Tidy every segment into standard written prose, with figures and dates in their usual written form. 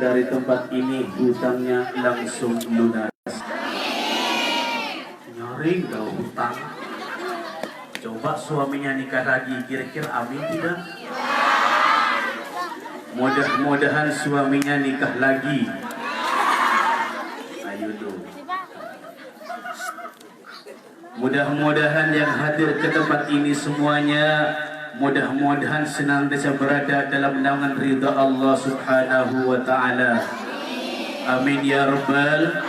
dari tempat ini hutangnya langsung lunas. Nyaring gak hutang. Coba suaminya nikah lagi, kira-kira amin tidak? Mudah-mudahan suaminya nikah lagi. Ayo dong. Mudah-mudahan yang hadir ke tempat ini semuanya, mudah-mudahan senantiasa berada dalam naungan ridha Allah Subhanahu wa taala. Amin ya rabbal.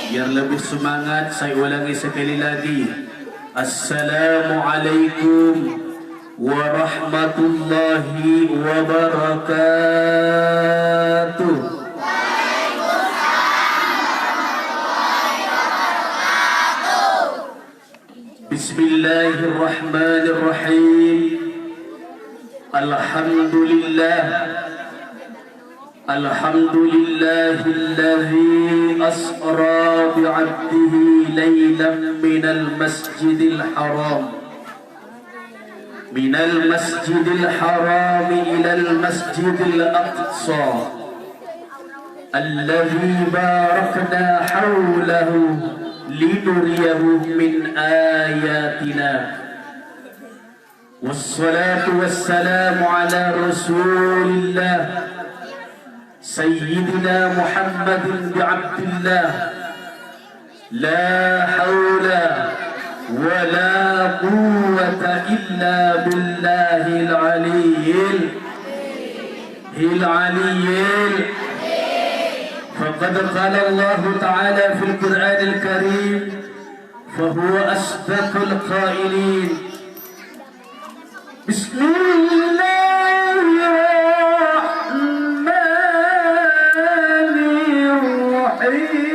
Biar lebih semangat, saya ulangi sekali lagi. Assalamualaikum warahmatullahi wabarakatuh. Bismillahirrahmanirrahim. Alhamdulillah. Alhamdulillahilladzi asra bi'abdihi laylan minal masjidil haram. Minal masjidil haram ilal masjidil aqsa. Alladzi barakna hawlahu linuriyahu min ayatina. Wassalatu wassalamu ala rasulillah Sayyidina Muhammadin bi'abdillah. La hawla wa la quwwata illa billahil aliyyil فقد قال الله تعالى في القرآن الكريم فهو أصدق القائلين. بسم الله الرحمن الرحيم.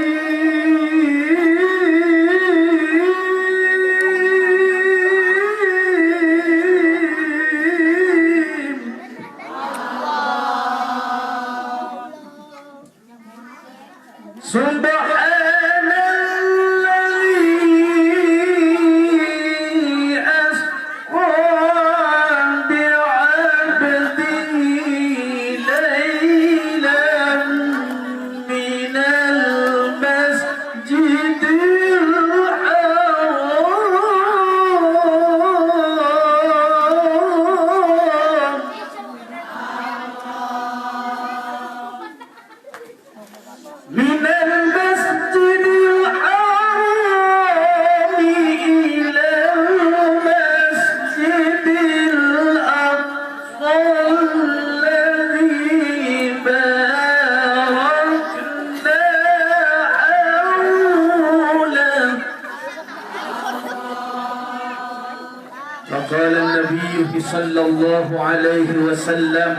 وقال النبي صلى الله عليه وسلم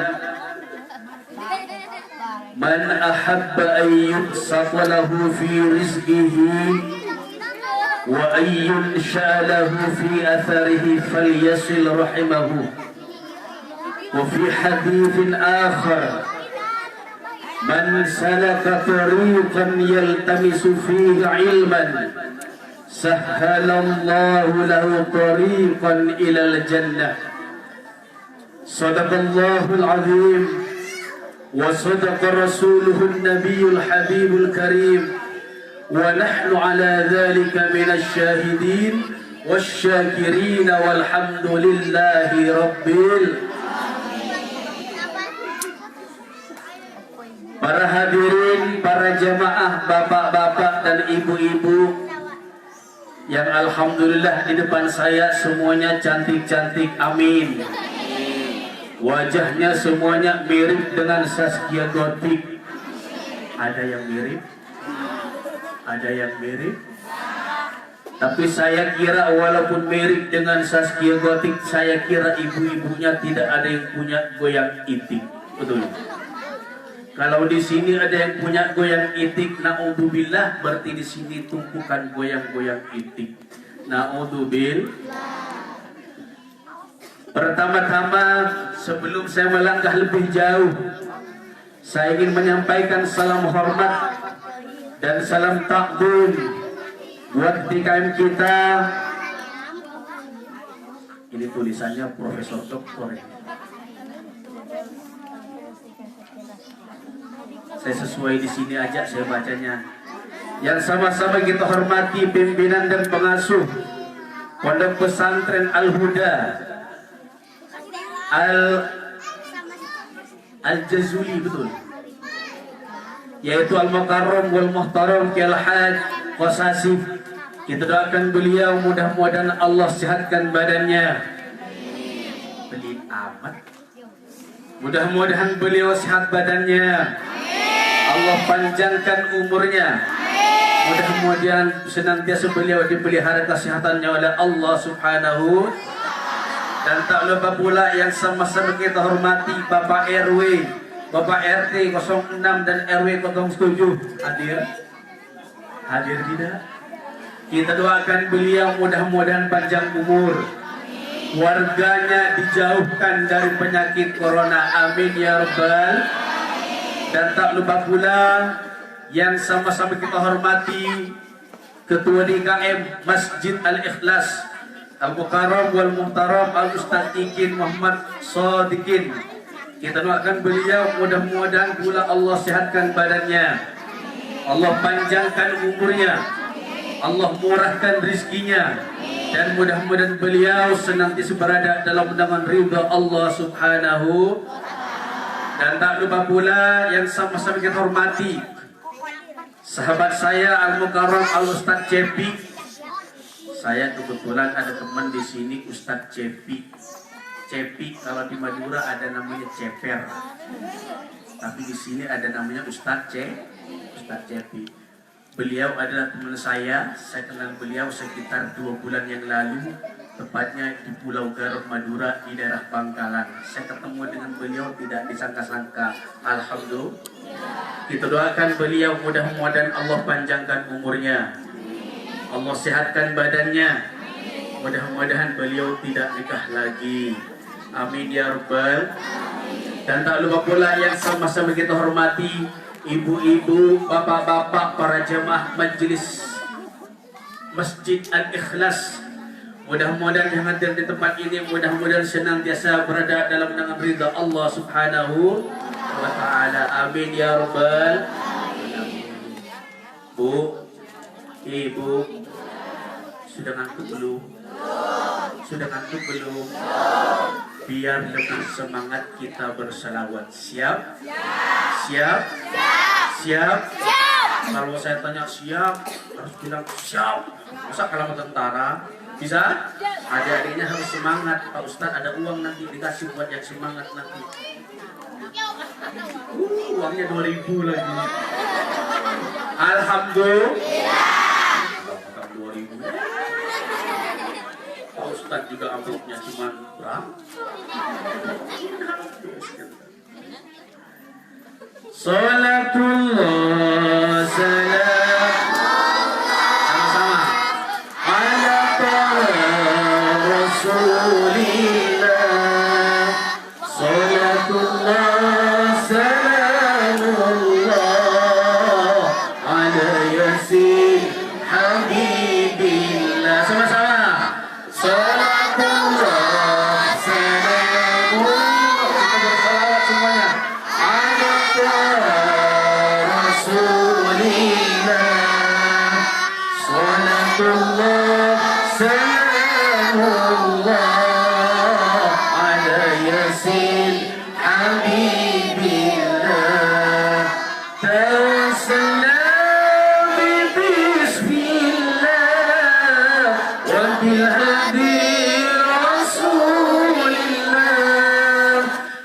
من أحب أن يبسط له في رزقه وأن ينشأ له في أثره فليصل رحمه. وفي حديث آخر من سلك طريقا يلتمس فيه علما سهل الله له طريقا إلى الجنة. صدق الله العظيم وصدق رسوله النبي الحبيب الكريم ونحن على ذلك من الشاهدين والشاكرين والحمد لله رب العالمين. Para hadirin, para jamaah, bapak-bapak dan ibu-ibu yang alhamdulillah di depan saya semuanya cantik-cantik, amin. Wajahnya semuanya mirip dengan Zaskia Gotik. Ada yang mirip? Ada yang mirip? Tapi saya kira walaupun mirip dengan Zaskia Gotik, saya kira ibu-ibunya tidak ada yang punya goyang itik. Betul? Kalau di sini ada yang punya goyang itik, naudzubillah, berarti di sini tumpukan goyang-goyang itik. Naudzubillah. Pertama-tama, sebelum saya melangkah lebih jauh, saya ingin menyampaikan salam hormat dan salam takdim buat TKM kita. Ini tulisannya Profesor Doktor. Saya sesuai di sini aja saya bacanya. Yang sama-sama kita hormati pimpinan dan pengasuh Pondok Pesantren Al-Huda Al-Jazuli, betul, yaitu Al-Mukarram wal Muhtaram Kyai Al-Haj Qasasif. Kita doakan beliau mudah-mudahan Allah sehatkan badannya. Pelit amat. Mudah-mudahan beliau sehat badannya. Allah panjangkan umurnya. Mudah-mudahan senantiasa beliau dipelihara kesehatannya oleh Allah Subhanahu. Dan tak lupa pula yang sama-sama kita hormati Bapak RW, Bapak RT 06 dan RW 07 hadir. Hadir tidak? Kita doakan beliau mudah-mudahan panjang umur. Warganya dijauhkan dari penyakit corona. Amin ya rabbal. Dan tak lupa pula yang sama-sama kita hormati Ketua DKM Masjid Al-Ikhlas Al-Mukarram wal Muhtaram Al-Ustaz Ikin Muhammad Sadikin. Kita doakan beliau mudah-mudahan pula Allah sehatkan badannya, Allah panjangkan umurnya, Allah murahkan rizkinya, dan mudah-mudahan beliau senantiasa berada dalam naungan ridha Allah Subhanahu. Dan tak lupa pula yang sama-sama kita hormati sahabat saya Al-Mukarram Al-Ustaz Cepi. Saya kebetulan ada teman di sini Ustaz Cepi. Cepi kalau di Madura ada namanya Ceper, tapi di sini ada namanya Ustaz Cepi. Beliau adalah teman saya kenal beliau sekitar 2 bulan yang lalu, tepatnya di Pulau Garut, Madura, di daerah Bangkalan. Saya ketemu dengan beliau tidak disangka-sangka. Alhamdulillah. Kita doakan beliau mudah-mudahan Allah panjangkan umurnya, Allah sehatkan badannya, mudah-mudahan beliau tidak nikah lagi. Amin ya rabbal. Dan tak lupa pula yang sama-sama kita hormati ibu-ibu, bapak-bapak, para jemaah majelis Masjid Al-Ikhlas. Mudah-mudahan yang hadir di tempat ini mudah-mudahan senantiasa berada dalam naungan ridha Allah Subhanahu wa ta'ala. Amin ya rabbal. Bu, ibu, sudah ngantuk belum? Sudah ngantuk belum? Biar lebih semangat kita berselawat. Siap? Siap? Siap? Kalau saya tanya siap, harus bilang siap. Masa kalau tentara? Bisa? Adik-adiknya harus semangat. Pak Ustadz ada uang nanti dikasih buat yang semangat nanti. Uangnya 2.000 lagi. Alhamdulillah. 2.000. Pak Ustadz juga amplopnya cuma berapa? Salatullah salam. Sama-sama. Ala Rasulillah. Salatullah salamullah ala yasin habibillah. Sama-sama. Salatullah salamullah. Kita bersalawat semuanya. Ala Rasulillah. Salatullah salamullah ala yasin habibillah. Tawassalna bismillah wa bil hadi rasulillah.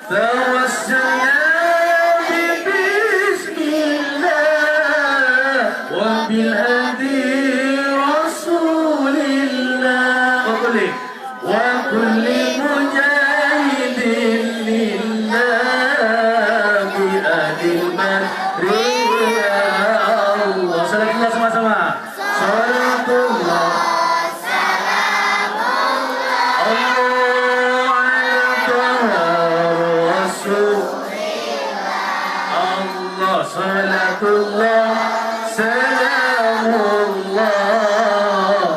Tawassalna bismillah wa bil hadi rasulillah. Wa kulli mujahidin lillah bi adil madri ya Allah. Salatullah sama-sama. Salatullah salamullah ala rasulillah. Allah. Salatullah salamullah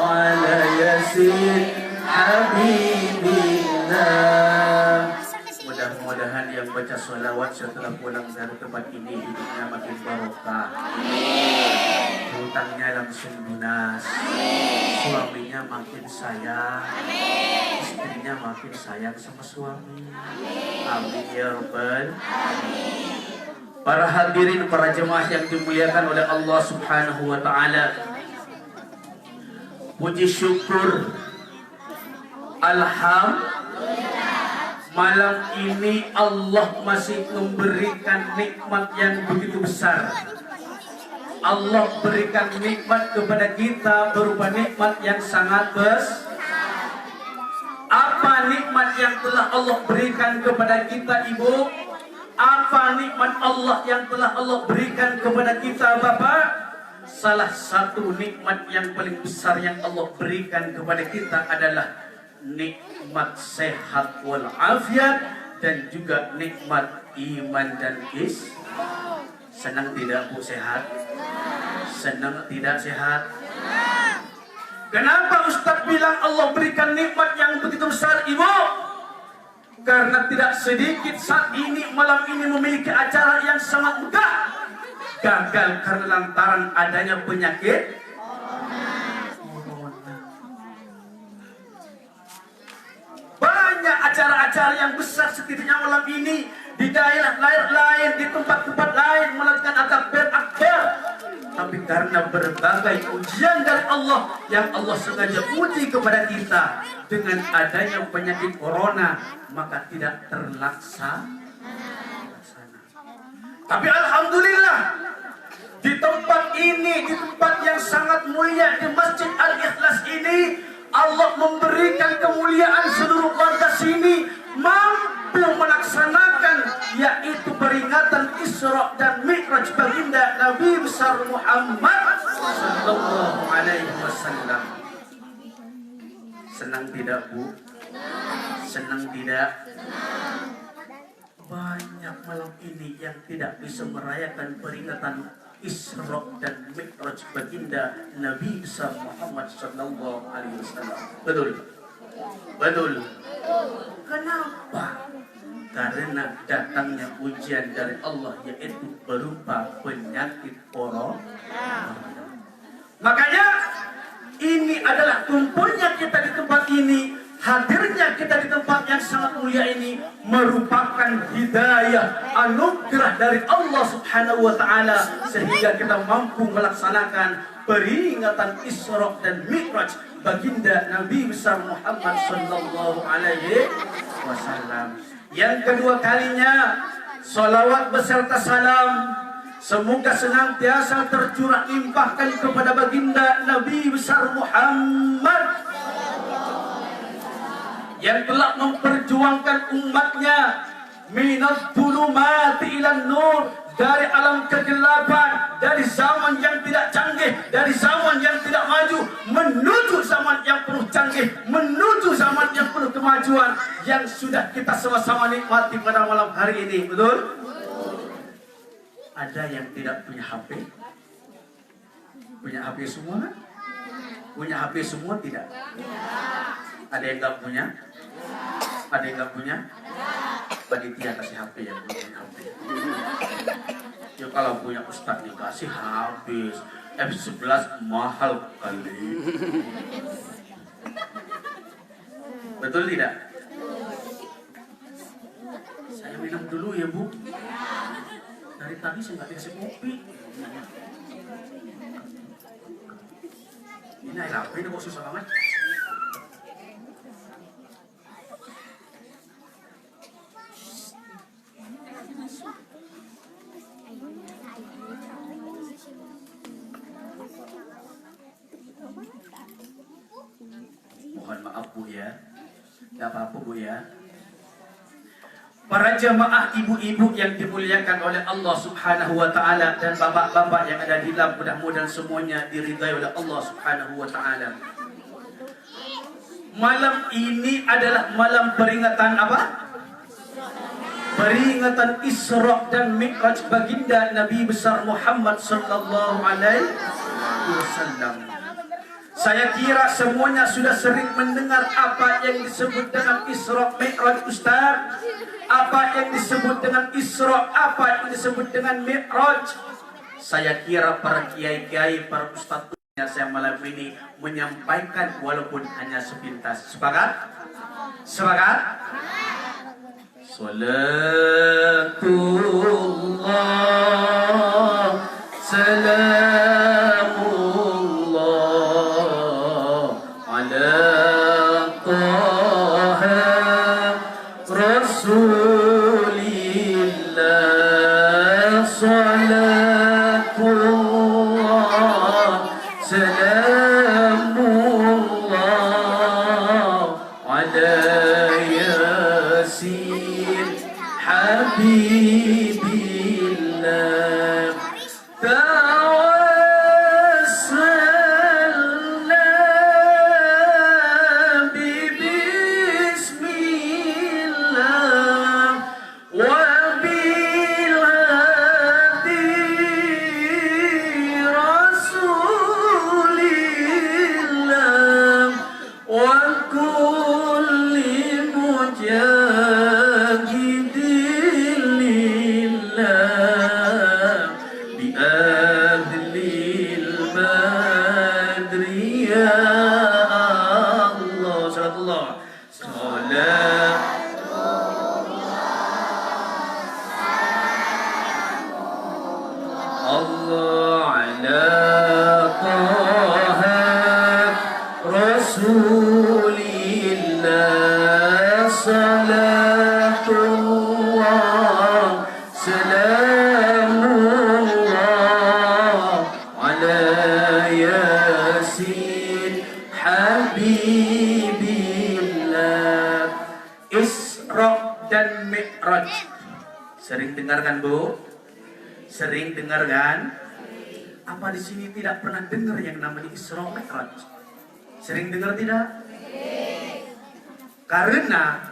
ala yasin habibillah. Mudah-mudahan yang baca sholawat setelah pulang dari tempat ini hidupnya makin barokah. Hutangnya langsung lunas. Suaminya makin sayang. Istrinya makin sayang sama suami. Amin ya Rabbal. Para hadirin, para jemaah yang dimuliakan oleh Allah Subhanahu wa taala. Puji syukur, alhamdulillah, malam ini Allah masih memberikan nikmat yang begitu besar. Allah berikan nikmat kepada kita berupa nikmat yang sangat besar. Apa nikmat yang telah Allah berikan kepada kita, Ibu? Apa nikmat Allah yang telah Allah berikan kepada kita, Bapak? Salah satu nikmat yang paling besar yang Allah berikan kepada kita adalah nikmat sehat walafiat dan juga nikmat iman dan Senang tidak Bu sehat? Senang tidak sehat? Kenapa Ustaz bilang Allah berikan nikmat yang begitu besar, Ibu? Karena tidak sedikit saat ini, malam ini memiliki acara yang sangat megah. Gagal karena lantaran adanya penyakit corona. Banyak acara-acara yang besar setidaknya malam ini di daerah lain, di tempat-tempat lain melakukan akbar. Tapi karena berbagai ujian dari Allah yang Allah sengaja uji kepada kita dengan adanya penyakit corona, maka tidak terlaksana. Tapi alhamdulillah, di tempat ini, di tempat yang sangat mulia, di Masjid Al-Ikhlas ini, Allah memberikan kemuliaan seluruh warga sini mampu melaksanakan, yaitu peringatan Isra dan Mi'raj baginda Nabi besar Muhammad sallallahu alaihi wasallam. Senang tidak Bu? Senang tidak? Banyak malam ini yang tidak bisa merayakan peringatan Isra dan Mi'raj baginda Nabi besar Muhammad sallallahu alaihi wasallam. Betul? Betul. Kenapa? Karena datangnya ujian dari Allah, yaitu berupa penyakit corona. Makanya ini adalah kumpulnya kita di tempat ini, hadirnya kita di tempat yang sangat mulia ini merupakan hidayah, anugerah dari Allah Subhanahu wa taala, sehingga kita mampu melaksanakan peringatan Isra dan Mi'raj baginda Nabi besar Muhammad sallallahu alaihi wasallam. Yang kedua kalinya, salawat beserta salam semoga senantiasa tercurah limpahkan kepada baginda Nabi besar Muhammad yang telah memperjuangkan umatnya minadh dhulumati ilan nur, dari alam kegelapan, dari zaman yang tidak canggih, dari zaman yang tidak maju, menuju zaman yang penuh canggih, menuju zaman yang penuh kemajuan yang sudah kita sama-sama nikmati pada malam hari ini. Betul? Ada yang tidak punya HP? Punya HP semua? Punya HP semua tidak? Ada yang nggak punya? Ada yang nggak punya? Panitia kasih HP yang punya HP. Ya kalau punya Ustadz dikasih habis. F11 mahal kali. Betul tidak? Saya minum dulu ya Bu. Dari tadi saya nggak dikasih kopi. Ini air apa ini kok susah banget? Mohon maaf Bu ya. Gak apa-apa Bu ya. Para jamaah ibu-ibu yang dimuliakan oleh Allah Subhanahu wa taala dan bapak-bapak yang ada di dalam, mudah-mudahan semuanya diridai oleh Allah Subhanahu wa taala. Malam ini adalah malam peringatan apa? Peringatan Isra dan Mi'raj baginda Nabi besar Muhammad sallallahu alaihi wasallam. Saya kira semuanya sudah sering mendengar apa yang disebut dengan Isra Mi'raj, Ustaz. Apa yang disebut dengan Isra, apa yang disebut dengan Mi'raj. Saya kira para kiai-kiai, para ustadznya saya malam ini menyampaikan walaupun hanya sepintas. Sepakat? Sepakat? Salatullah, salamullah ala Taha Rasulillah. Salatullah, salamullah ala Yasin Habibillah. Tawassalna bibismillah wa bilhadi Rasulillah wa kulli mujahidin lillah bi ahlil badri ya Allah. Salatullah, salat Allah ala Taha Rasulillah. Salatullah, salamullah ala Yasin Habibillah. Isra dan Mi'raj. Sering dengar kan, Bu? Sering dengar kan? Apa di sini tidak pernah dengar yang namanya Isra Mi'raj? Sering dengar tidak? Karena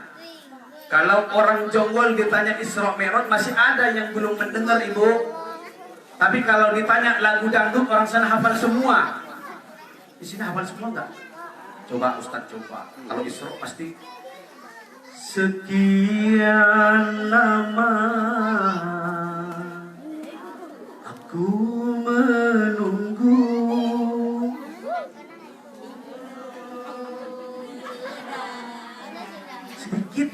kalau orang Jonggol ditanya Isra Mi'raj masih ada yang belum mendengar, Ibu. Tapi kalau ditanya lagu dangdut orang sana hafal semua. Di sini hafal semua enggak? Coba Ustaz coba. Kalau Isra pasti sekian lama aku menunggu. Sedikit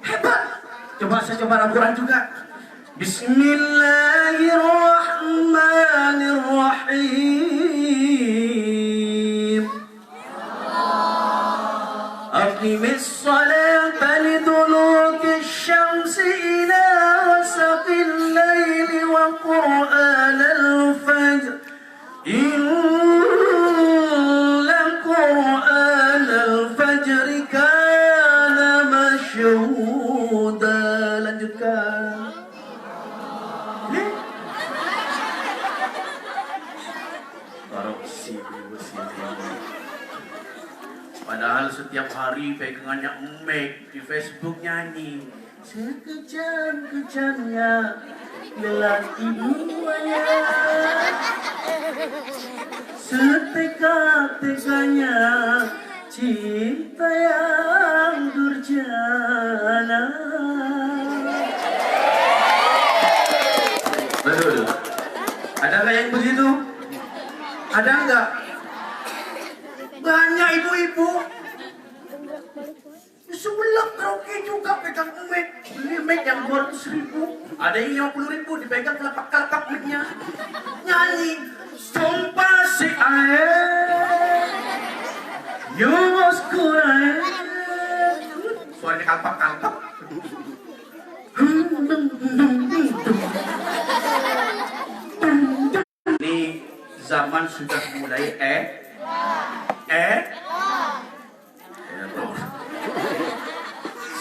hebat. Coba saya coba Al-Quran juga. Bismillahirrahmanirrahim. Aqimis salata liduluki syamsi ila wasaqil layli wa qur'anal fajr. Inna qur'anal fajri kana masyhuda. Lanjutkan. Padahal setiap hari pegangannya emek di Facebook nyanyi sekejam-kejamnya lelaki duanya, seteka-tekanya cinta yang durjana. Betul. Ada nggak yang begitu? Ada nggak? Banyak ibu-ibu. Sebelah karaoke juga pegang mic. Beli mic yang 200.000. Ada yang 50.000 dipegang kelapak-kelapak mic-nya. Nyanyi. Sumpah si air. Yus kurai. Suaranya kalpak-kalpak. Ini zaman sudah mulai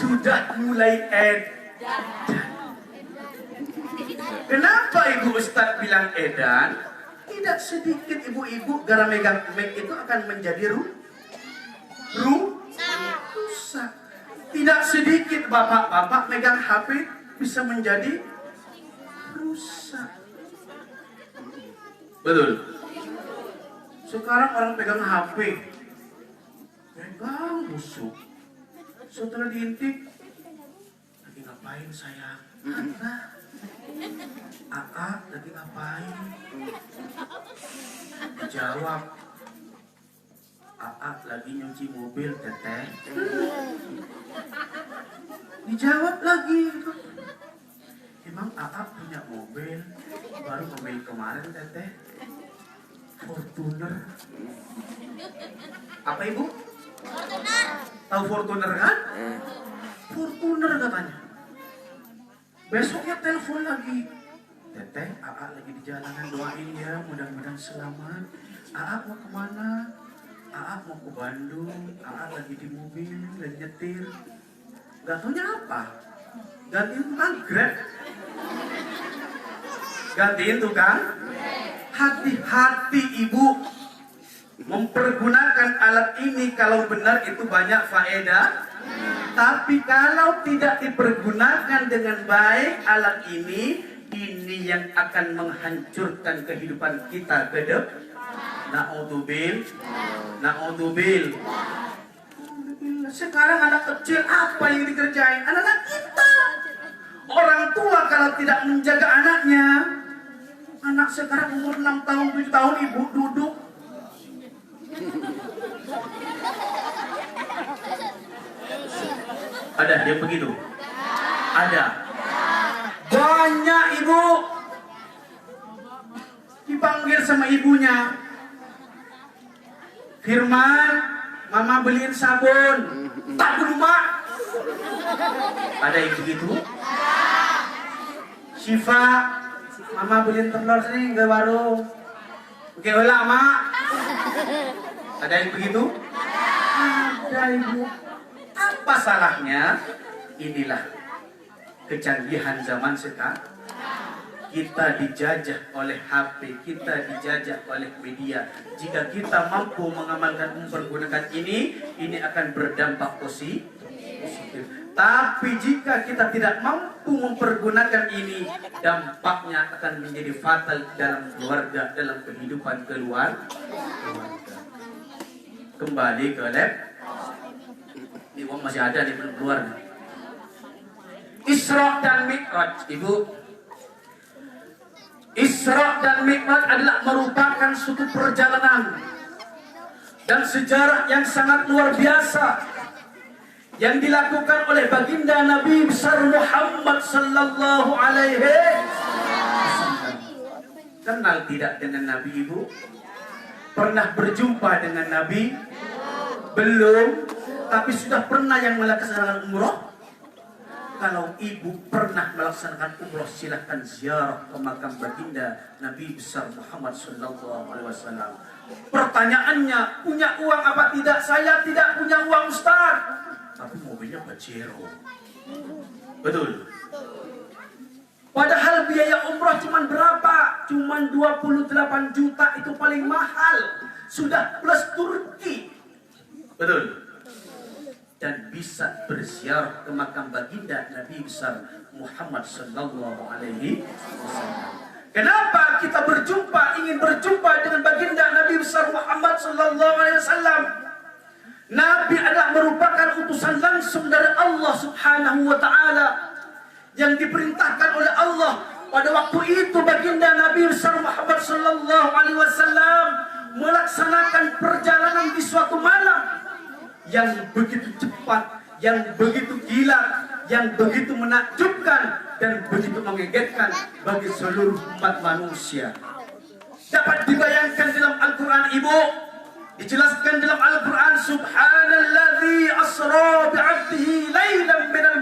sudah mulai Kenapa Ibu Ustadz bilang edan? Tidak sedikit ibu-ibu gara megang mic itu akan menjadi rusak. Tidak sedikit bapak-bapak megang HP bisa menjadi rusak. Betul. Sekarang orang pegang HP, pegang busuk. Setelah diintip, lagi ngapain sayang? Aa, lagi ngapain? Dijawab, Aa lagi nyuci mobil teteh. Dijawab lagi, emang Aa punya mobil? Baru mobil kemarin teteh, Fortuner. Apa ibu? Fortuner. Tahu Fortuner kan? Fortuner katanya. Besoknya telepon lagi, teteh, Aa lagi di jalanan, doain ya, mudah-mudahan selamat. Aa mau kemana? Aa mau ke Bandung. Aa lagi di mobil, lagi nyetir. Gak taunya apa? Gantiin tukang Grab. Gantiin tukang. Hati-hati ibu mempergunakan alat ini, kalau benar itu banyak faedah. Tapi kalau tidak dipergunakan dengan baik alat ini yang akan menghancurkan kehidupan kita ke depan. Na'udzubil. Sekarang anak kecil apa yang dikerjain? Anak-anak kita. Orang tua kalau tidak menjaga anaknya. Anak sekarang umur 6 tahun, 7 tahun ibu duduk. Ada yang begitu? Ada. Banyak ibu dipanggil sama ibunya. Firman, mama beliin sabun. Tak dulu mak. Ada yang begitu? Syifa, mama beliin telur sini ke warung. Oke ulah mak. Ada yang begitu? Ada ibu. Apa salahnya? Inilah kecanggihan zaman sekarang. Kita dijajah oleh HP, kita dijajah oleh media. Jika kita mampu mengamalkan, mempergunakan ini akan berdampak positif. Tapi jika kita tidak mampu mempergunakan ini, dampaknya akan menjadi fatal dalam keluarga, dalam kehidupan keluarga. Kembali ke lab. Ini uang masih ada di belum keluar. Isra dan Mi'raj, ibu. Isra dan Mi'raj adalah merupakan suatu perjalanan dan sejarah yang sangat luar biasa yang dilakukan oleh baginda Nabi besar Muhammad sallallahu alaihi wasallam. Kenal tidak dengan Nabi ibu? Pernah berjumpa dengan Nabi? Belum. Tapi sudah pernah yang melaksanakan umroh? Kalau ibu pernah melaksanakan umroh, silahkan ziarah ke makam baginda Nabi besar Muhammad sallallahu alaihi wasallam. Pertanyaannya, punya uang apa tidak? Saya tidak punya uang Ustaz. Tapi mobilnya Pajero. Betul. Padahal biaya umroh cuma berapa? Cuma 28 juta, itu paling mahal. Sudah plus Turki. Betul. Dan bisa berziarah ke makam baginda Nabi besar Muhammad sallallahu alaihi wasallam. Kenapa kita ingin berjumpa dengan baginda Nabi besar Muhammad sallallahu alaihi wasallam? Nabi adalah merupakan utusan langsung dari Allah Subhanahu wa taala yang diperintahkan oleh Allah. Pada waktu itu baginda Nabi besar Muhammad sallallahu alaihi wasallam melaksanakan perjalanan di suatu malam yang begitu cepat, yang begitu gila, yang begitu menakjubkan dan begitu mengagetkan bagi seluruh umat manusia. Dapat dibayangkan dalam Al-Quran ibu, dijelaskan dalam Al-Quran, Subhanalladzi asra bi'abdihi laylan minal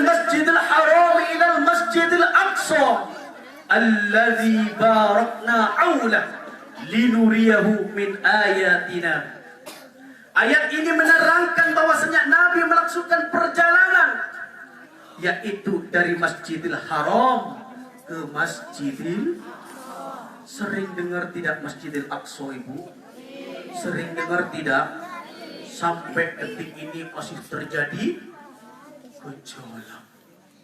masjidil haram ilal masjidil aqsa alladzi barakna hawlahu linuriyahu min ayatina. Ayat ini menerangkan bahwasanya Nabi melaksanakan perjalanan, yaitu dari Masjidil Haram ke Masjidil. Sering dengar tidak Masjidil Aqsa ibu? Sering dengar tidak? Sampai detik ini masih terjadi gejolak.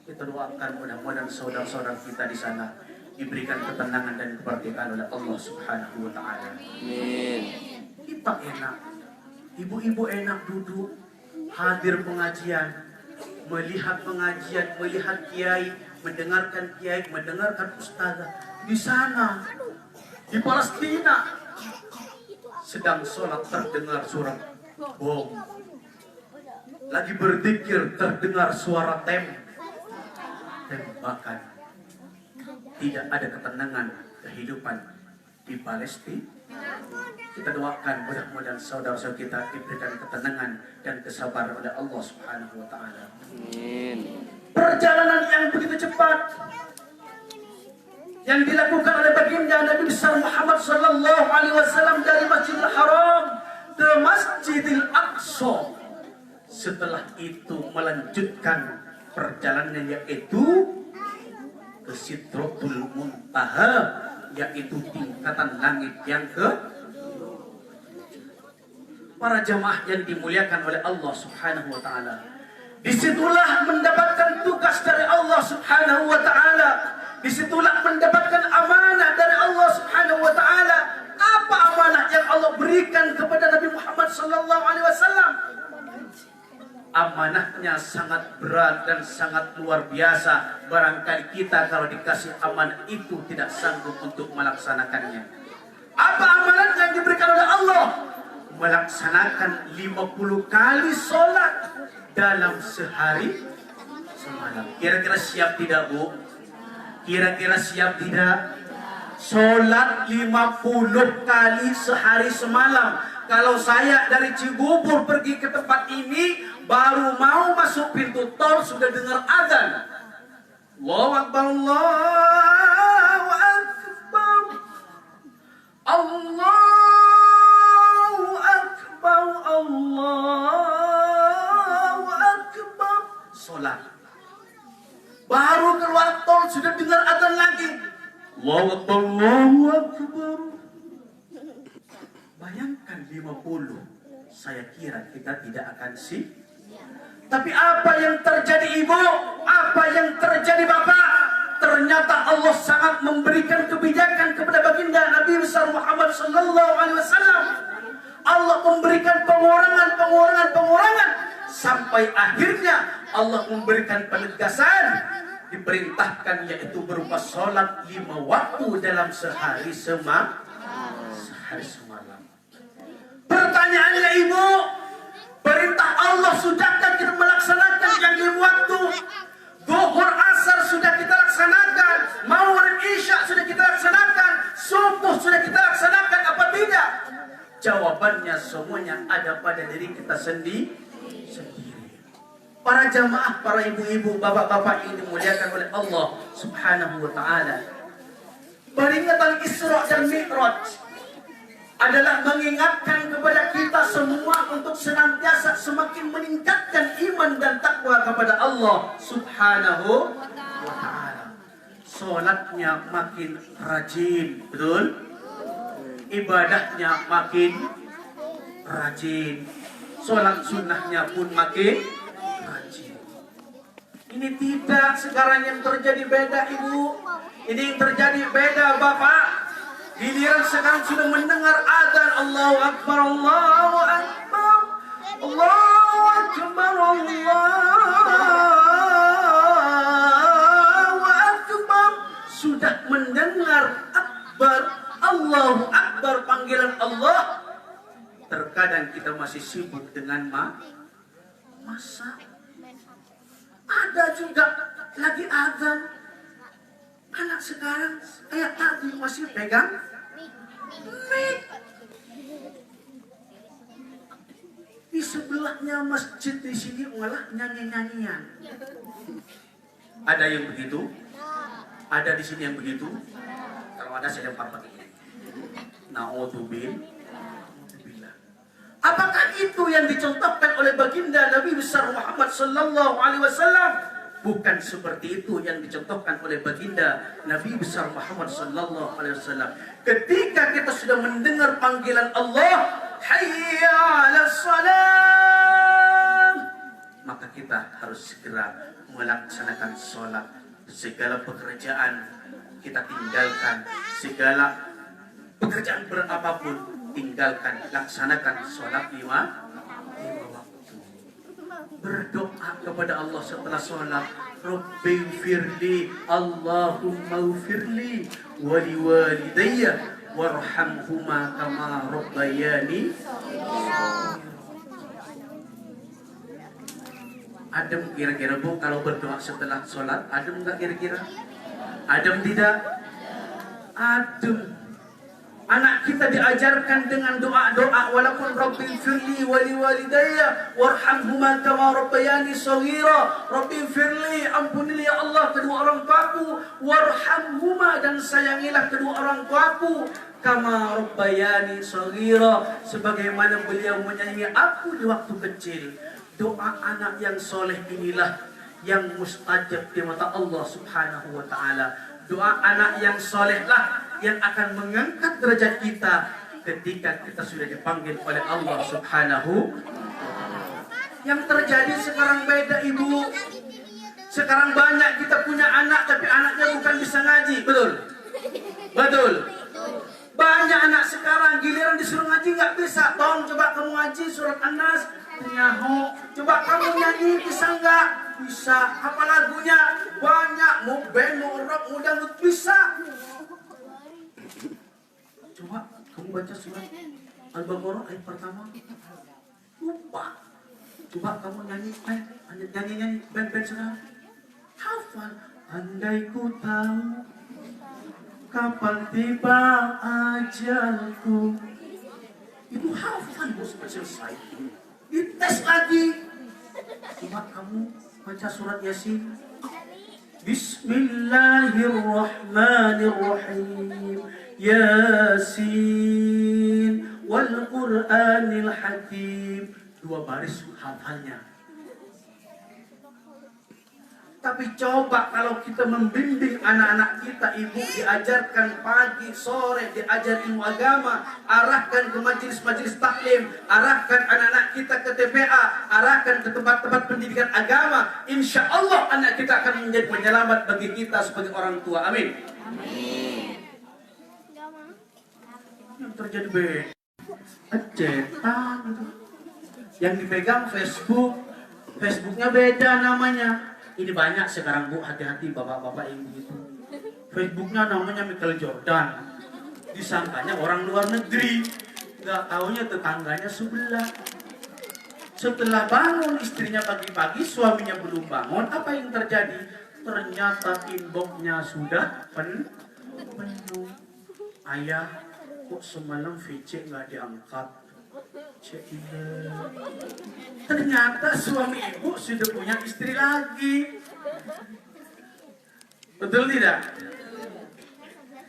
Kita doakan mudah-mudahan saudara-saudara kita di sana diberikan ketenangan dan kemerdekaan oleh Allah Subhanahu wa taala. Amin. Kita enak, ibu-ibu enak duduk, hadir pengajian, melihat pengajian, melihat kiai, mendengarkan kiai, mendengarkan ustazah. Di sana, di Palestina, sedang sholat terdengar suara bom. Lagi berzikir terdengar suara tembakan. Tidak ada ketenangan kehidupan di Palestina. Kita doakan mudah-mudahan saudara-saudara kita diberikan ketenangan dan kesabaran oleh Allah Subhanahu wa taala. Amin. Perjalanan yang begitu cepat yang dilakukan oleh baginda Nabi besar Muhammad sallallahu alaihi wasallam dari Masjidil Haram ke Masjidil Aqsa. Setelah itu melanjutkan perjalanan yaitu ke Sidratul Muntaha, yaitu tingkatan langit yang ke. Para jamaah yang dimuliakan oleh Allah Subhanahu wa taala, disitulah mendapatkan tugas dari Allah Subhanahu wa taala, disitulah mendapatkan amanah dari Allah Subhanahu wa taala. Apa amanah yang Allah berikan kepada Nabi Muhammad sallallahu alaihi wasallam? Amanahnya sangat berat dan sangat luar biasa. Barangkali kita kalau dikasih amanah itu tidak sanggup untuk melaksanakannya. Apa amanah yang diberikan oleh Allah? Melaksanakan 50 kali sholat dalam sehari semalam. Kira-kira siap tidak, Bu? Kira-kira siap tidak? Sholat 50 kali sehari semalam. Kalau saya dari Cibubur pergi ke tempat ini, baru mau masuk pintu tol sudah dengar azan. Allahu Akbar, Allahu Akbar, Allahu Akbar, Allahu Akbar. Sholat. Baru keluar tol sudah dengar azan lagi. Allahu Akbar, Allahu Akbar. Bayangkan 50. Saya kira kita tidak akan sih. Tapi apa yang terjadi ibu? Apa yang terjadi bapak? Ternyata Allah sangat memberikan kebijakan kepada baginda Nabi besar Muhammad sallallahu alaihi wasallam. Allah memberikan pengurangan sampai akhirnya Allah memberikan penegasan, diperintahkan yaitu berupa sholat 5 waktu dalam sehari semalam. Pertanyaannya ibu, perintah Allah sudahkah kita melaksanakan yang 5 waktu? Zuhur asar sudah kita laksanakan, maghrib isya sudah kita laksanakan, subuh sudah kita laksanakan apa tidak? Jawabannya semuanya ada pada diri kita sendiri. Para jamaah, para ibu-ibu, bapak-bapak yang dimuliakan oleh Allah Subhanahu wa taala. Peringatan Isra dan Mi'raj adalah mengingatkan kepada kita semua untuk senantiasa semakin meningkatkan iman dan takwa kepada Allah Subhanahu wa taala. Salatnya makin rajin, betul? Ibadahnya makin rajin. Salat sunnahnya pun makin rajin. Ini tidak sekarang yang terjadi beda, Ibu. Ini yang terjadi beda, Bapak. Giliran sekarang sudah mendengar azan, Allahu Akbar, Allahu Akbar, Allahu Akbar, Allahu Akbar. Sudah mendengar akbar, Allahu Akbar, panggilan Allah. Terkadang kita masih sibuk dengan masa. Ada juga lagi azan. Anak sekarang kayak tadi masih pegang mic. Di sebelahnya masjid, di sini malah nyanyi-nyanyian. Ada yang begitu? Ada di sini yang begitu? Kalau ada saya lempar pakai ini. Na'udzubillah. Apakah itu yang dicontohkan oleh baginda Nabi besar Muhammad sallallahu alaihi wasallam? Bukan seperti itu yang dicontohkan oleh baginda Nabi besar Muhammad sallallahu alaihi wasallam. Ketika kita sudah mendengar panggilan Allah, hayya 'alas shalah, maka kita harus segera melaksanakan sholat. Segala pekerjaan kita tinggalkan segala pekerjaan berat apapun, tinggalkan, laksanakan sholat lima waktu. Berdoa kepada Allah setelah sholat, Rabbi firli, Allahumma firli, wali walidayya, warhamhuma kama rabbayani. Adem kira-kira Bu kalau berdoa setelah sholat? Adem nggak kira-kira? Adem tidak? Adem. Anak kita diajarkan dengan doa-doa, walaupun Rabbi firli wali walidayya warhamhuma kama rabbayani shaghira. Rabbi firli, ampunilah ya Allah kedua orang tuaku, warhamhuma, dan sayangilah kedua orang tuaku, kama rabbayani shaghira, sebagaimana beliau menyayangi aku di waktu kecil. Doa anak yang soleh inilah yang mustajab di mata Allah Subhanahu wa ta'ala. Doa anak yang soleh lah yang akan mengangkat derajat kita ketika kita sudah dipanggil oleh Allah Subhanahu. Yang terjadi sekarang beda Ibu. Sekarang banyak kita punya anak tapi anaknya bukan bisa ngaji, betul? Betul. Banyak anak sekarang giliran disuruh ngaji nggak bisa. Tolong coba kamu ngaji surat An-Nas. Nyaho, coba kamu nyanyi bisa nggak? Bisa. Apa lagunya? Banyak. Mau band, mau rock, mau dangdut, bisa. Coba kamu baca surat Al-Baqarah ayat pertama. Lupa. Coba kamu nyanyi, nyanyi band sekarang. Hafal. Andai ku tahu kapan tiba ajalku. Itu hafal Bu sampai selesai. Dites lagi. Coba kamu baca surat Yasin. Bismillahirrahmanirrahim. Yasin wal Qur'anil Hakim. 2 baris hafalnya. Tapi coba kalau kita membimbing anak-anak kita, Ibu, diajarkan pagi, sore, diajar ilmu agama, arahkan ke majelis-majelis taklim, arahkan anak-anak kita ke TPA, arahkan ke tempat-tempat pendidikan agama, insya Allah anak kita akan menjadi penyelamat bagi kita sebagai orang tua. Amin. Amin. Yang terjadi beda, cetak yang dipegang Facebooknya beda namanya. Ini banyak sekarang Bu, hati-hati bapak-bapak yang begitu. Facebooknya namanya Michael Jordan, disangkanya orang luar negeri, nggak taunya tetangganya sebelah. Setelah bangun istrinya pagi-pagi, suaminya belum bangun, apa yang terjadi? Ternyata inboxnya sudah penuh. Ayah, kok semalam VC nggak diangkat? Ternyata suami ibu sudah punya istri lagi. Betul tidak?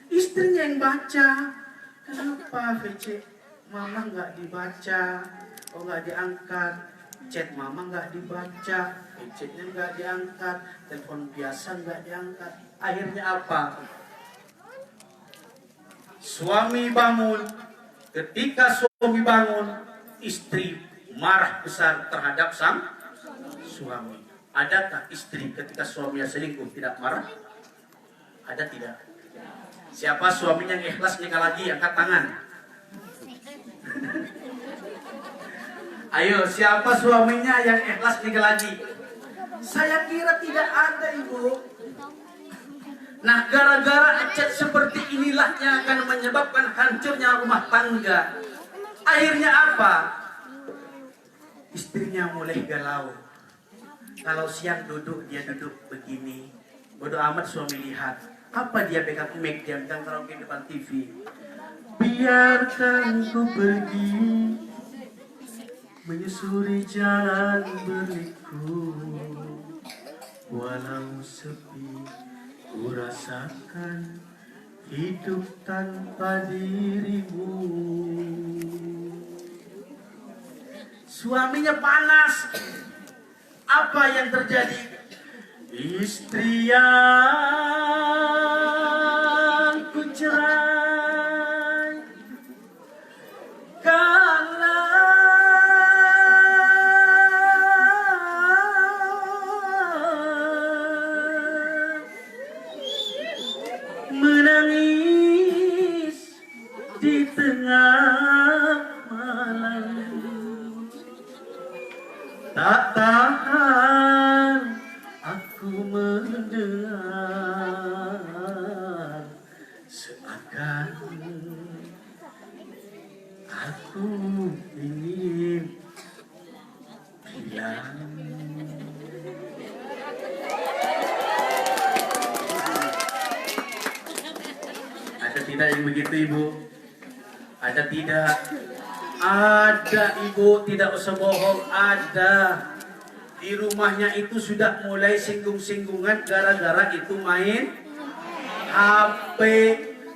Istrinya yang baca. Kenapa VC mama nggak dibaca? Oh nggak diangkat. Chat mama nggak dibaca. VC-nya nggak diangkat. Telepon biasa nggak diangkat. Akhirnya apa? Suami bangun. Ketika suami bangun, istri marah besar terhadap sang suami. Adakah istri ketika suaminya selingkuh tidak marah? Ada tidak? Siapa suaminya yang ikhlas nikah lagi? Angkat tangan. Ayo, siapa suaminya yang ikhlas nikah lagi? Saya kira tidak ada, Ibu. Nah, gara-gara chat seperti inilah yang akan menyebabkan hancurnya rumah tangga. Akhirnya apa? Istrinya mulai galau. Kalau siang duduk, dia duduk begini. Bodoh amat suami lihat. Apa dia pegang mic, dia pegang karaoke depan TV. Biarkan ku pergi, menyusuri jalan berliku. Walau sepi, ku rasakan hidup tanpa dirimu. Suaminya panas. Apa yang terjadi? Istri yang ku cerai karena menangis di tengah malam. Tak tahan aku mendengar, seakan aku ingin bilang. Ada tidak yang begitu, Ibu? Ada tidak? Ada, Ibu, tidak usah bohong, ada. Di rumahnya itu sudah mulai singgung-singgungan gara-gara itu main HP,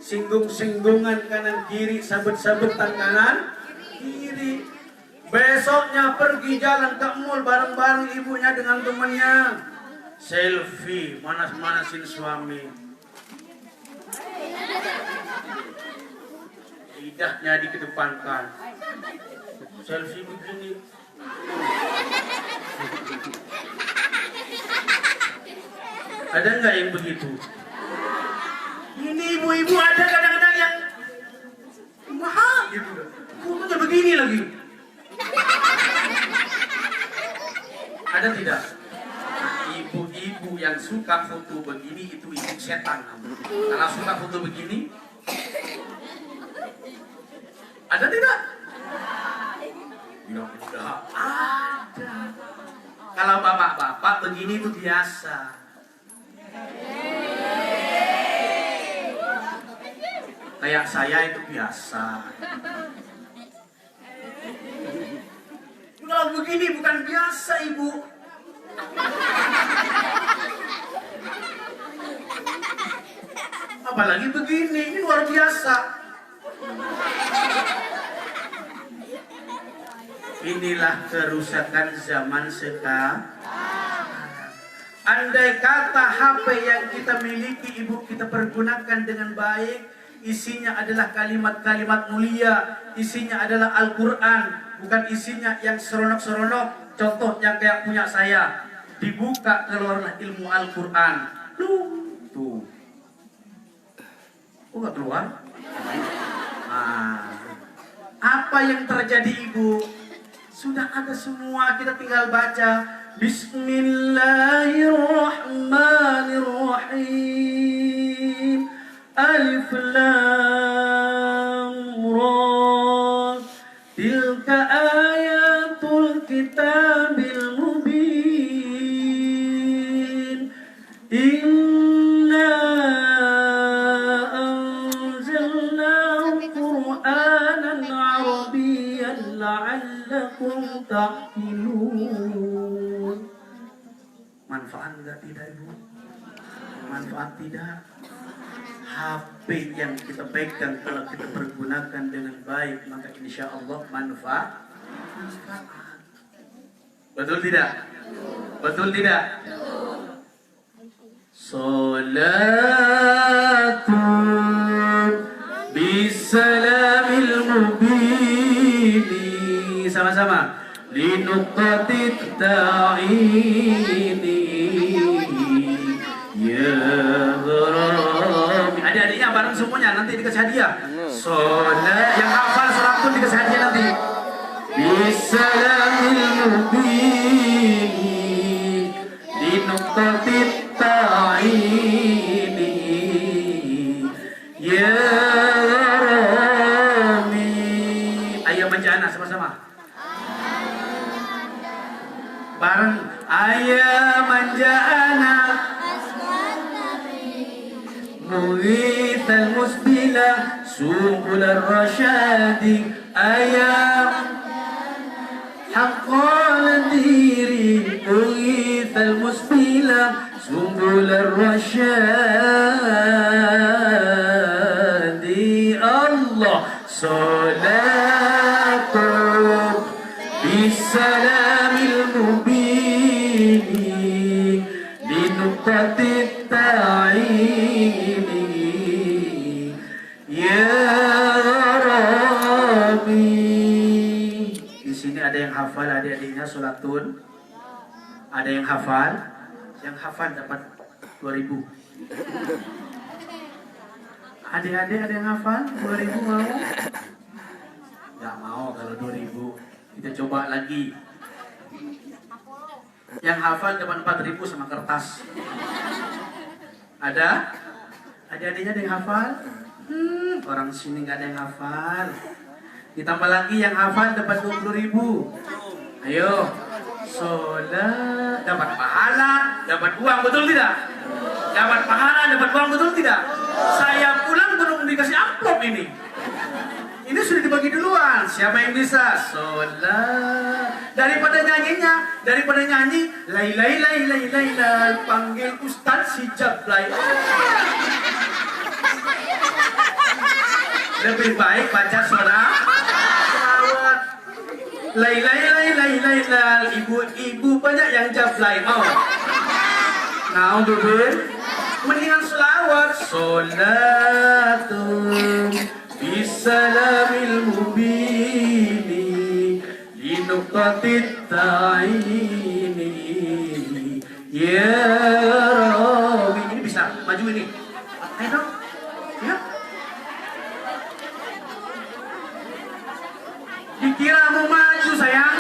singgung-singgungan kanan kiri, sabet-sabetan kanan kiri. Besoknya pergi jalan ke mall bareng-bareng ibunya dengan temannya. Selfie, manas-manasin suami. Lidahnya dikedepankan. Selfie begini. Ada nggak yang begitu? Ini ibu-ibu ada kadang-kadang yang mahal gitu. Fotonya begini lagi. Ada tidak? Ibu-ibu yang suka foto begini itu ibu setan. Kalau suka foto begini, ada tidak? Ya, tidak ada. Kalau bapak-bapak begini itu biasa. Kayak saya itu biasa. Kalau begini bukan biasa, Ibu. Apalagi begini, ini luar biasa. Inilah kerusakan zaman sekarang. Andai kata HP yang kita miliki, Ibu, kita pergunakan dengan baik, isinya adalah kalimat-kalimat mulia, isinya adalah Al-Quran, bukan isinya yang seronok-seronok. Contoh yang kayak punya saya, dibuka keluarlah ilmu Al-Quran. Tuh. Kok gak keluar? Nah, apa yang terjadi, Ibu? Sudah ada semua, kita tinggal baca. Bismillahirrahmanirrahim. Alif Lam Ra. Tilka ayatul kitabil mubin. Inna anzalnahu Qur'anan Arabiyyan la'allakum ta'qilun. Manfaat enggak tidak, Ibu? Manfaat tidak? HP yang kita pegang kalau kita pergunakan dengan baik, maka insya Allah manfaat. Betul tidak? Betul tidak? Salatun bisalamil mubini. Sama-sama. Linuqatit ta'ini ya gharami. Adik-adiknya bareng semuanya, nanti dikasih hadiah. Sholat yang hafal surat pun dikasih hadiah nanti. Bisalamil mubini linuqatit ta'ini ya gharami. Ayo baca anak sama-sama. Bareng ayaman ja'ana mughithal musbila subular rasyadi ayam haqqal diri mughithal musbila subular rasyadi. Allah salatu bisalamil mubini linuqatit ta'ini ya Rabbi. Di sini ada yang hafal adik-adiknya sholatun. Ada yang hafal? Yang hafal dapat 2000. Adik-adik ada yang hafal? 2000 mau? Gak mau kalau 2000. Kita coba lagi. Yang hafal dapat 4000 sama kertas. Ada? Adik-adiknya ada yang hafal? Orang sini gak ada yang hafal. Ditambah lagi yang hafal dapat 20.000. Ayo. Sholat dapat pahala, dapat uang, betul tidak? Dapat pahala, dapat uang, betul tidak? Saya pulang belum dikasih amplop ini. Ini sudah dibagi duluan. Siapa yang bisa? Sholat. Daripada nyanyi, lay lay lay lay lay lay, panggil Ustaz si Jablay. Lebih baik baca sholawat. Lay lay lay lay lay lay, ibu-ibu banyak yang Jablay. Nah, bebe, mendingan sholawat. Sholatun bisalamil mubini linuqatit ta'ini ya Rabbi. Ini bisa maju ini. Ayo dong. Ya. Dikira mau maju sayang.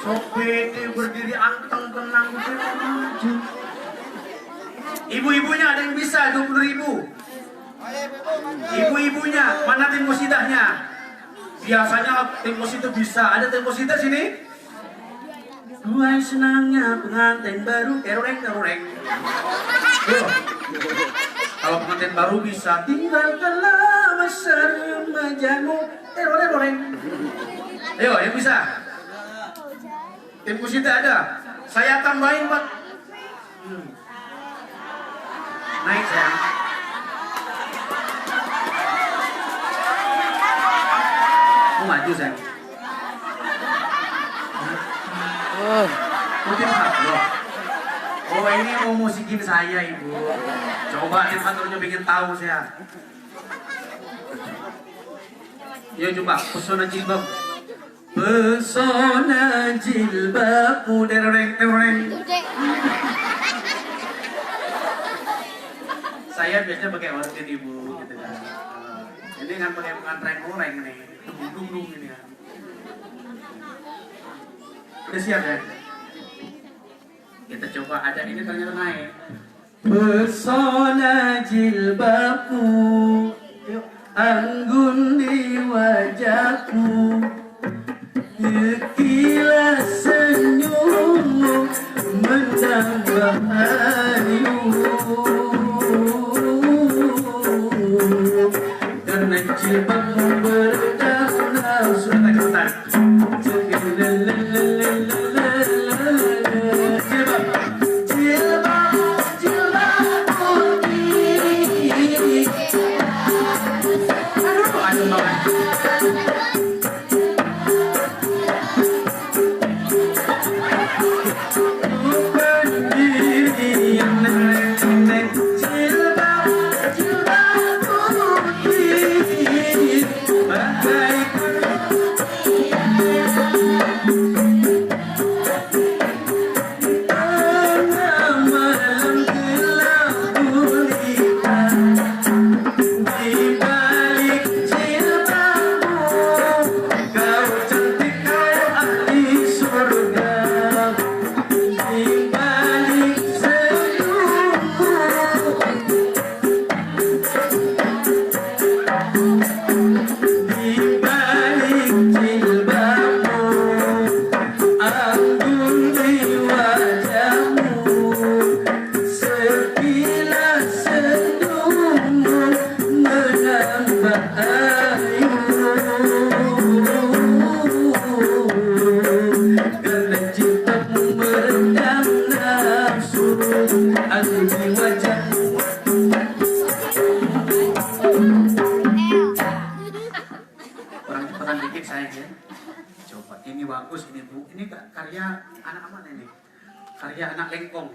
Sok pede berdiri anteng tenang maju. Ibu-ibunya ada yang bisa 20.000. Ibu-ibunya, mana tim musidahnya? Biasanya tim musidah bisa. Ada tim musidah sini? Duai senangnya pengantin baru teroreng. Kalau pengantin baru bisa, tinggalkanlah masa remajamu teroreng. Ayo, yang bisa? Tim musidah ada? Saya tambahin, Pak. Naik sayang. Mau maju sayang. Mungkin loh. Oh ini mau musikin saya ibu. Coba tim kantornya bikin tahu saya. Ya coba pesona jilbab. Pesona jilbabmu dereng. Saya biasanya pakai organ ibu gitu kan. Ini kan pakai pengantin goreng nih. Dung ini kan. Udah siap ya? Kita coba ada ini ternyata naik. Pesona jilbabmu, anggun di wajahmu, sekilas senyummu menambah harimu. Karena jilbabmu beredar nafsu. Sebentar. Ini bagus ini Bu. Ini karya anak mana ini? Karya anak lengkong.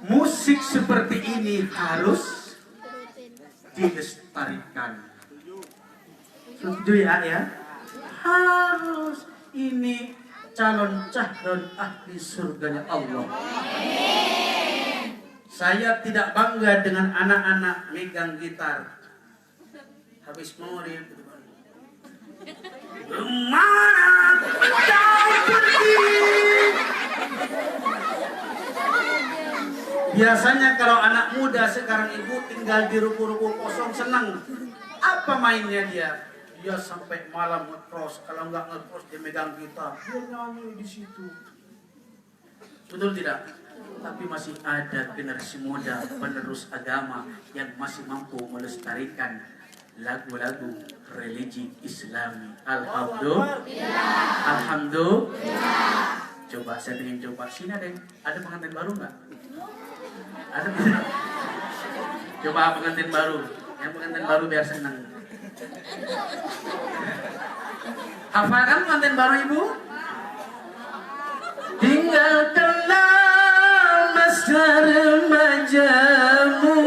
Musik seperti ini harus dilestarikan. Setuju ya? Harus ini calon ahli surganya Allah. Saya tidak bangga dengan anak-anak megang gitar. Habis maghrib, kemana kau pergi? Biasanya kalau anak muda sekarang ibu tinggal di ruko-ruko kosong senang. Apa mainnya dia? Dia sampai malam nge-cross. Kalau nggak nge-cross dia megang gitar. Dia nyanyi di situ. Betul tidak? Tapi masih ada generasi muda penerus agama yang masih mampu melestarikan lagu-lagu religi Islami. Alhamdulillah. Alhamdulillah. Coba saya ingin coba sini ada pengantin baru nggak? Ada. Coba pengantin baru. Yang pengantin baru biar senang. Hafalkan pengantin baru ibu? Tinggalkanlah masa remajamu.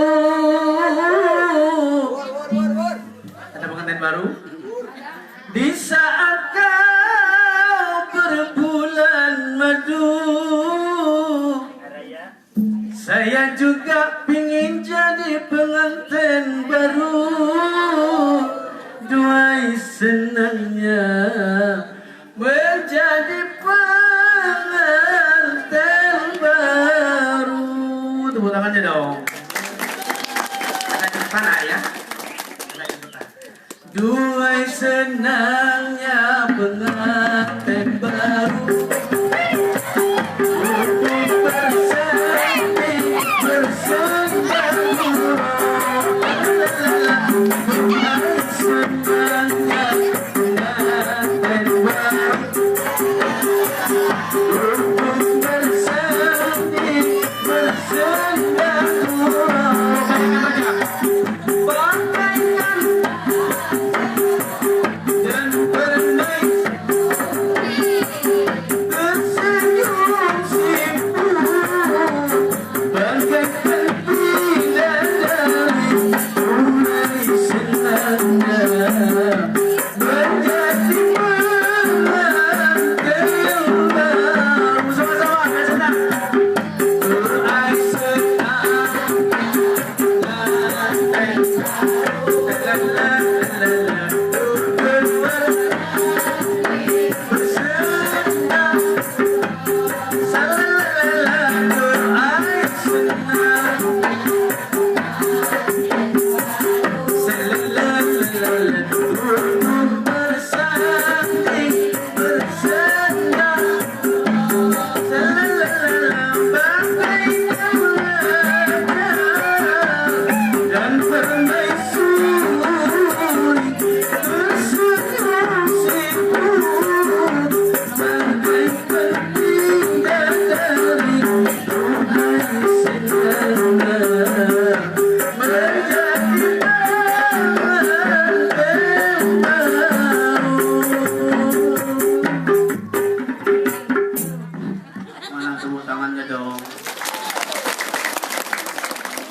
Ada pengantin baru? Di saat kau berbulan madu, saya juga pingin jadi pengantin baru. Duai senangnya menjadi pengantin baru. Tepuk tangannya dong. Agak cepetan ya. Agak cepetan. Duai senangnya pengantin baru.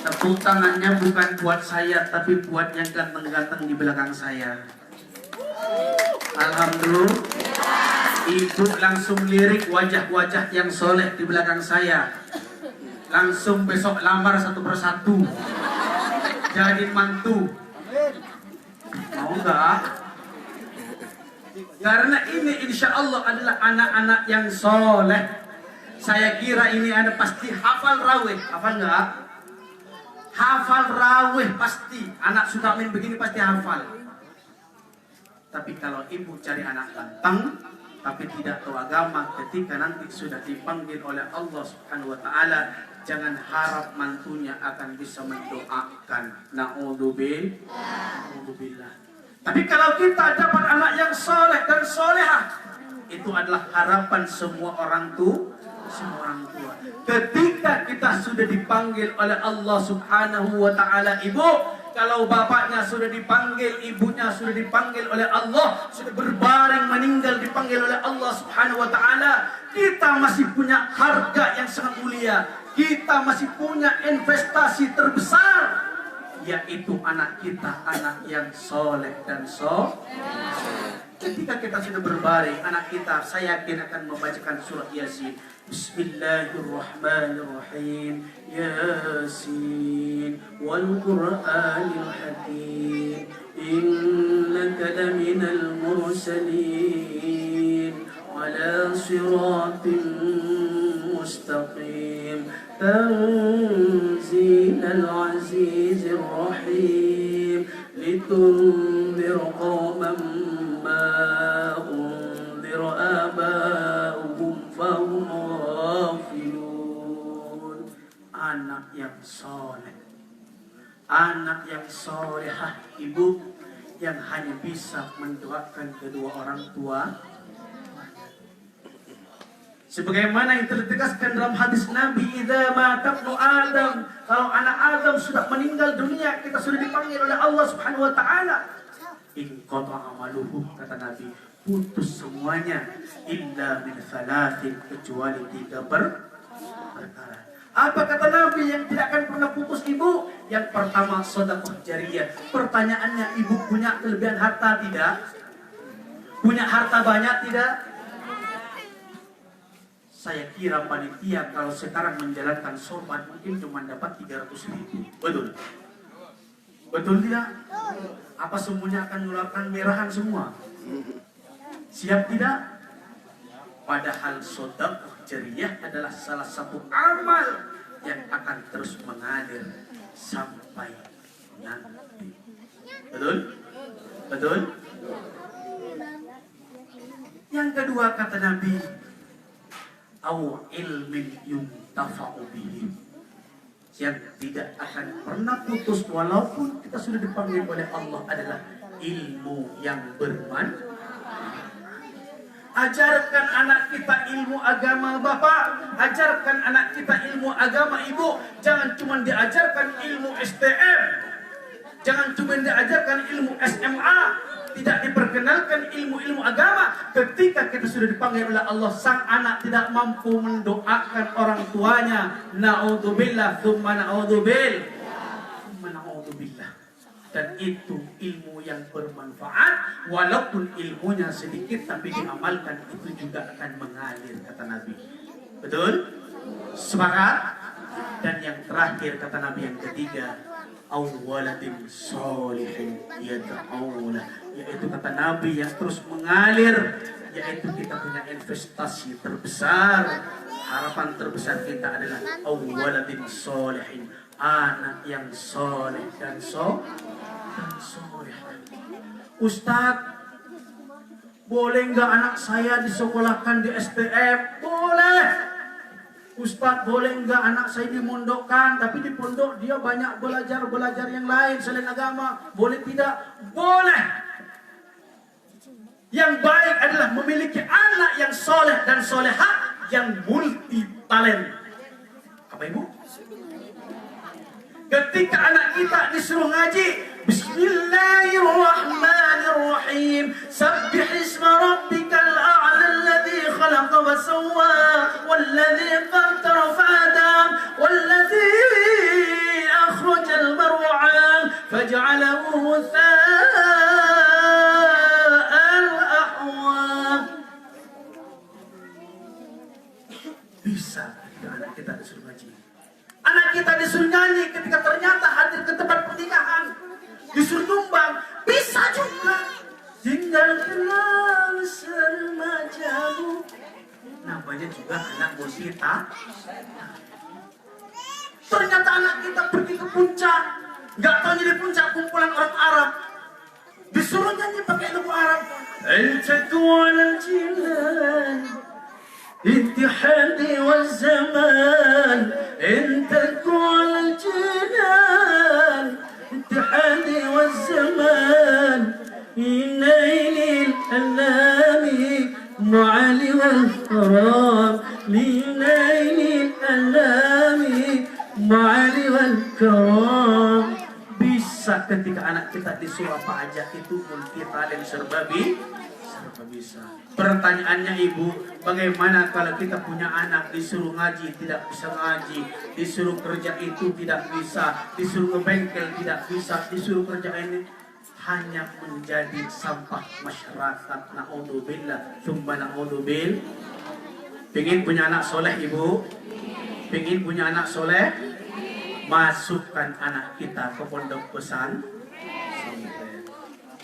Tepuk tangannya bukan buat saya, tapi buat yang ganteng-ganteng di belakang saya. Alhamdulillah. Ibu langsung lirik wajah-wajah yang soleh di belakang saya. Langsung besok lamar satu persatu. Jadi mantu. Mau nggak? Karena ini insya Allah adalah anak-anak yang soleh. Saya kira ini ada pasti hafal raweh. Hafal nggak? Hafal raweh pasti. Anak Sukamin begini pasti hafal. Tapi kalau ibu cari anak ganteng tapi tidak tahu agama, ketika nanti sudah dipanggil oleh Allah Subhanahu wa taala, jangan harap mantunya akan bisa mendoakan. Na'udzubillah. Tapi kalau kita dapat anak yang soleh dan solehah, itu adalah harapan semua orang tua. Ketika kita sudah dipanggil oleh Allah Subhanahu wa taala, ibu, kalau bapaknya sudah dipanggil, ibunya sudah dipanggil oleh Allah, sudah berbaring meninggal dipanggil oleh Allah Subhanahu wa taala, kita masih punya harga yang sangat mulia. Kita masih punya investasi terbesar, yaitu anak kita, anak yang soleh dan soleh. Ketika kita sudah berbaring, anak kita saya yakin akan membacakan surat Yasin. Bismillahirrahmanirrahim. Yasin wal Qur'anil Hakim. Innaka laminal mursalin ala siratin mustaqim. Tanzilal azizir rahim. Litunzir qauman أنذر آباؤهم فهم غافلون. Anak yang soleh, anak yang solehah, ibu yang hanya bisa mendoakan kedua orang tua, sebagaimana yang tertegaskan dalam hadis Nabi, idza mata ibnu Adam, kalau anak Adam sudah meninggal dunia, kita sudah dipanggil oleh Allah Subhanahu wa taala. Inqata amaluhu, kata Nabi, putus semuanya, illa min salatin, kecuali 3 perkara. Apa kata Nabi yang tidak akan pernah putus, ibu? Yang pertama, sedekah jariyah. Pertanyaannya, ibu punya kelebihan harta tidak? Punya harta banyak tidak? Saya kira panitia kalau sekarang menjalankan sorban mungkin cuma dapat 300.000. Betul? Betul tidak? Apa semuanya akan mengeluarkan merahan semua? Siap tidak? Padahal sedekah jariyah adalah salah satu amal yang akan terus mengalir sampai nanti. Betul? Betul? Yang kedua kata Nabi, au ilmin yuntafa'u bihi, yang tidak akan pernah putus walaupun kita sudah dipanggil oleh Allah adalah ilmu yang bermanfaat. Ajarkan anak kita ilmu agama, Bapak. Ajarkan anak kita ilmu agama, Ibu. Jangan cuma diajarkan ilmu STM. Jangan cuma diajarkan ilmu SMA. Tidak diperkenalkan ilmu-ilmu agama. Ketika kita sudah dipanggil oleh Allah, sang anak tidak mampu mendoakan orang tuanya. Na'udzubillah, thumma na'udzubillah. Dan itu ilmu yang bermanfaat. Walaupun ilmunya sedikit, tapi diamalkan itu juga akan mengalir, kata Nabi. Betul? Sepakat? Dan yang terakhir kata Nabi yang ketiga, awwaladin sholihin yad'una, yaitu kata Nabi yang terus mengalir, yaitu kita punya investasi terbesar, harapan terbesar kita adalah awwaladin sholihin, anak yang soleh dan soleh. Ustadz, boleh nggak anak saya disekolahkan di STM? Boleh. Ustadz, boleh nggak anak saya dimondokkan, tapi di pondok dia banyak belajar yang lain selain agama? Boleh tidak? Boleh. Yang baik adalah memiliki anak yang soleh dan solehah, yang multi talent. Apa ibu? Ketika anak kita disuruh ngaji, Bismillahirrahmanirrahim, Sabbih isma rabbikal a'la alladhi khalaqa wa sawwa walladhi qaddara fahada walladhi akhrajal mar'a faj'alahu ghutha'an ahwa. Bisa ketika anak kita disuruh ngaji. Anak kita disuruh nyanyi ketika ternyata hadir ke tempat pernikahan, disuruh nyumbang, bisa juga. Tinggalkanlah remajamu, namanya juga anak musita. Ternyata anak kita pergi ke puncak, nggak tahu di puncak kumpulan orang Arab, disuruh nyanyi pakai lagu Arab. Intihadi wa zaman, intakual jinan, intihadi wa zaman, inailil alami, mu'ali wal karam, inailil alami, mu'ali wal karam. Bisa ketika anak kita disuruh apa aja itu multi talent, serba bisa. Pertanyaannya ibu, bagaimana kalau kita punya anak disuruh ngaji tidak bisa ngaji, disuruh kerja itu tidak bisa, disuruh ke bengkel tidak bisa, disuruh kerja ini hanya menjadi sampah masyarakat. Na'udzubillah, tsumma na'udzubillah. Pengen punya anak soleh ibu? Pengen punya anak soleh? Masukkan anak kita ke pondok pesantren.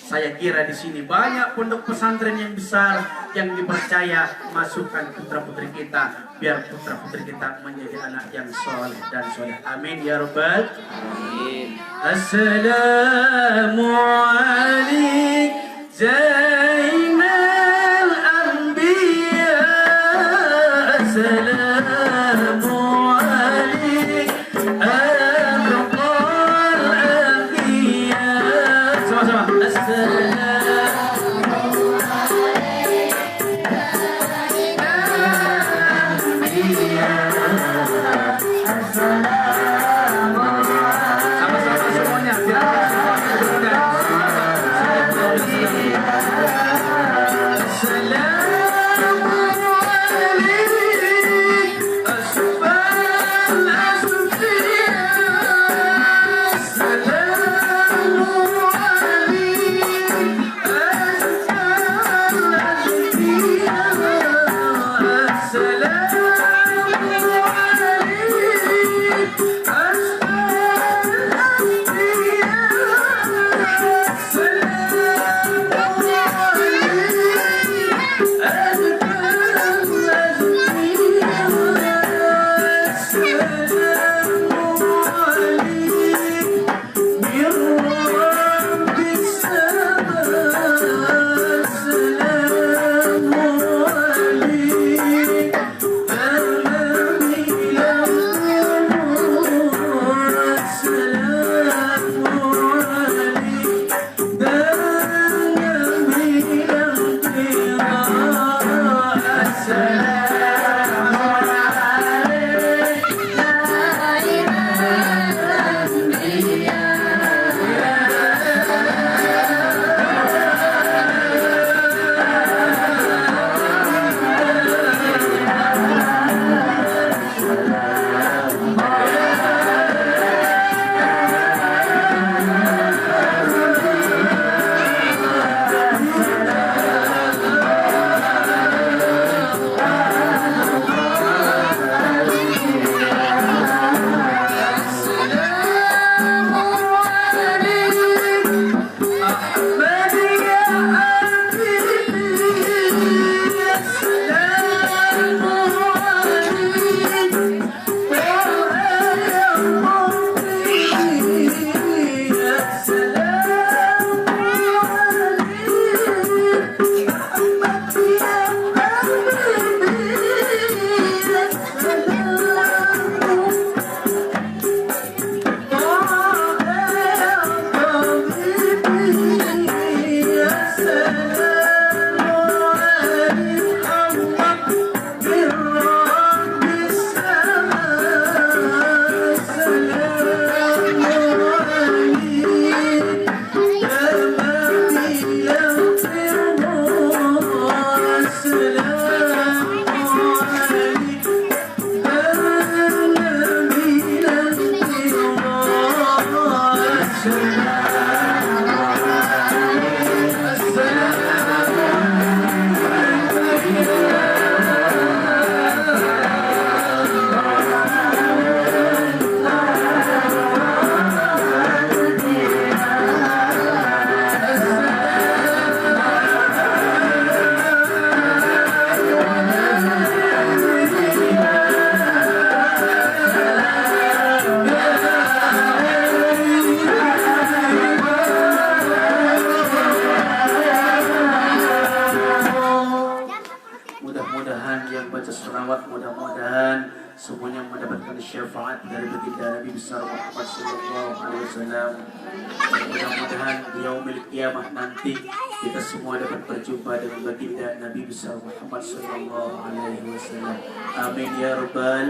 Saya kira di sini banyak pondok pesantren yang besar yang dipercaya. Masukkan putra putri kita biar putra putri kita menjadi anak yang soleh dan soleh. Amin ya rabbal alamin. Assalamualaikum Zainal Anbiya. Assalamualaikum Abdul Anbiya. Sama-sama. Sama-sama semuanya. Mudah-mudahan semuanya mendapatkan syafaat dari baginda Nabi besar Muhammad sallallahu alaihi wasallam. Mudah-mudahan di yaumil qiyamah nanti kita semua dapat berjumpa dengan baginda Nabi besar Muhammad sallallahu alaihi wasallam. Amin ya rabbal